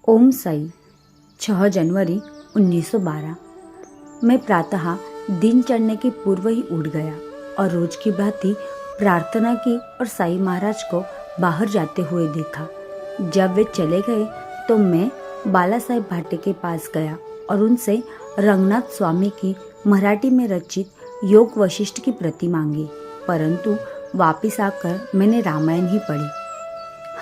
ओम साई 6 जनवरी 1912। मैं प्रातः दिन चढ़ने के पूर्व ही उठ गया और रोज की भांति प्रार्थना की और साई महाराज को बाहर जाते हुए देखा। जब वे चले गए तो मैं बाला साहेब भाटे के पास गया और उनसे रंगनाथ स्वामी की मराठी में रचित योग वशिष्ठ की प्रति मांगी, परंतु वापिस आकर मैंने रामायण ही पढ़ी।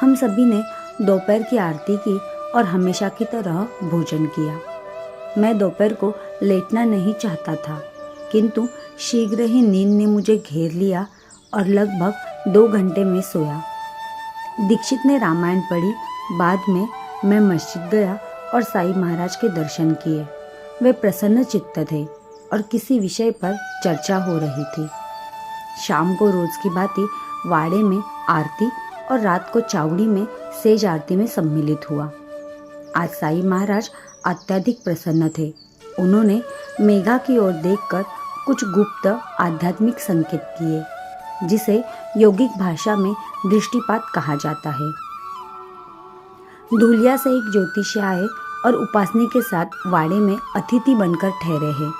हम सभी ने दोपहर की आरती की और हमेशा की तरह भोजन किया। मैं दोपहर को लेटना नहीं चाहता था, किंतु शीघ्र ही नींद ने मुझे घेर लिया और लगभग 2 घंटे में सोया। दीक्षित ने रामायण पढ़ी। बाद में मैं मस्जिद गया और साई महाराज के दर्शन किए। वे प्रसन्न चित्त थे और किसी विषय पर चर्चा हो रही थी। शाम को रोज की भांति वाड़े में आरती और रात को चावड़ी में सेज आरती में सम्मिलित हुआ। आज साई महाराज अत्यधिक प्रसन्न थे। उन्होंने मेघा की ओर देखकर कुछ गुप्त आध्यात्मिक संकेत किए, जिसे योगिक भाषा में दृष्टिपात कहा जाता है। धूलिया से एक ज्योतिषी आए और उपासनी के साथ वाड़े में अतिथि बनकर ठहरे हैं।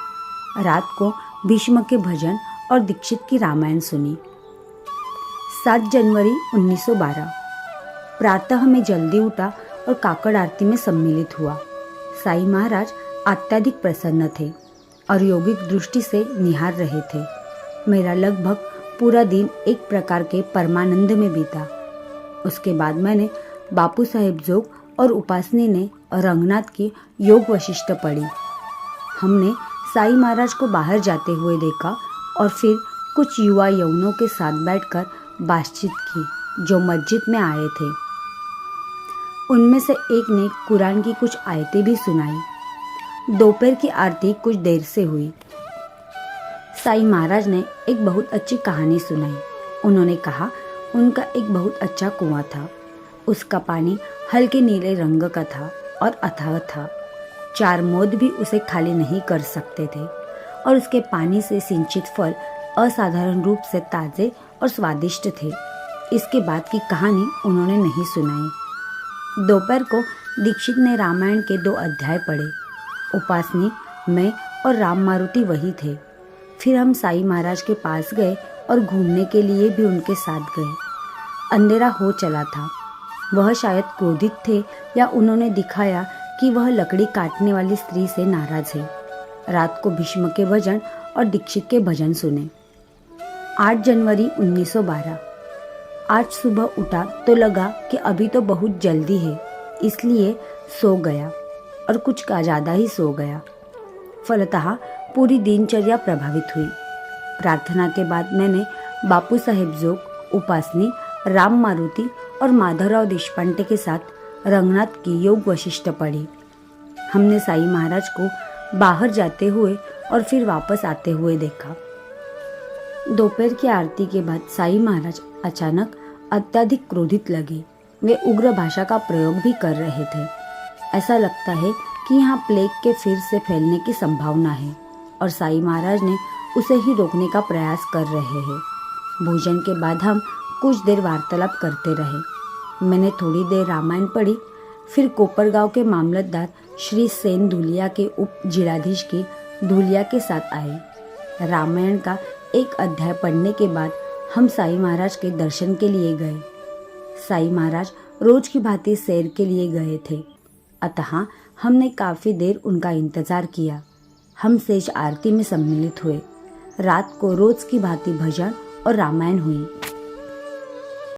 रात को भीष्म के भजन और दीक्षित की रामायण सुनी। 7 जनवरी 1912। प्रातः में जल्दी उठा और काकड़ आरती में सम्मिलित हुआ। साई महाराज अत्यधिक प्रसन्न थे और योगिक दृष्टि से निहार रहे थे। मेरा लगभग पूरा दिन एक प्रकार के परमानंद में बीता। उसके बाद मैंने बापू साहेब जोग और उपासनी ने रंगनाथ की योग वशिष्ठ पढ़ी। हमने साई महाराज को बाहर जाते हुए देखा और फिर कुछ युवा यौवनों के साथ बैठकर बातचीत की जो मस्जिद में आए थे। उनमें से एक ने कुरान की कुछ आयतें भी सुनाई। दोपहर की आरती कुछ देर से हुई। साई महाराज ने एक बहुत अच्छी कहानी सुनाई। उन्होंने कहा उनका एक बहुत अच्छा कुआं था। उसका पानी हल्के नीले रंग का था और अथाह था। 4 मोद भी उसे खाली नहीं कर सकते थे और उसके पानी से सिंचित फल असाधारण रूप से ताजे और स्वादिष्ट थे। इसके बाद की कहानी उन्होंने नहीं सुनाई। दोपहर को दीक्षित ने रामायण के 2 अध्याय पढ़े। उपासनी, मैं और राम मारुति वही थे। फिर हम साई महाराज के पास गए और घूमने के लिए भी उनके साथ गए। अंधेरा हो चला था। वह शायद क्रोधित थे या उन्होंने दिखाया कि वह लकड़ी काटने वाली स्त्री से नाराज है। रात को भीष्म के भजन और दीक्षित के भजन सुने। 8 जनवरी 1912। आज सुबह उठा तो लगा कि अभी तो बहुत जल्दी है, इसलिए सो गया और कुछ का ज़्यादा ही सो गया। फलतः पूरी दिनचर्या प्रभावित हुई। प्रार्थना के बाद मैंने बापू साहेब जोग, उपासनी, राम मारुति और माधवराव देशपांडे के साथ रंगनाथ की योग वशिष्ठ पढ़ी। हमने साई महाराज को बाहर जाते हुए और फिर वापस आते हुए देखा। दोपहर की आरती के बाद साई महाराज अचानक अत्यधिक क्रोधित लगे। वे उग्र भाषा का प्रयोग भी कर रहे थे। ऐसा लगता है कि यहाँ प्लेग के फिर से फैलने की संभावना है और साई महाराज ने उसे ही रोकने का प्रयास कर रहे हैं। भोजन के बाद हम कुछ देर वार्तालाप करते रहे। मैंने थोड़ी देर रामायण पढ़ी। फिर कोपरगांव के मामलतदार श्री सेन धूलिया के उप जिलाधीश की धूलिया के साथ आए। रामायण का एक अध्याय पढ़ने के बाद हम साई महाराज के दर्शन के लिए गए। साई महाराज रोज की भांति सैर के लिए गए थे, अतः हमने काफी देर उनका इंतजार किया। हम सेज आरती में सम्मिलित हुए। रात को रोज की भांति भजन और रामायण हुई।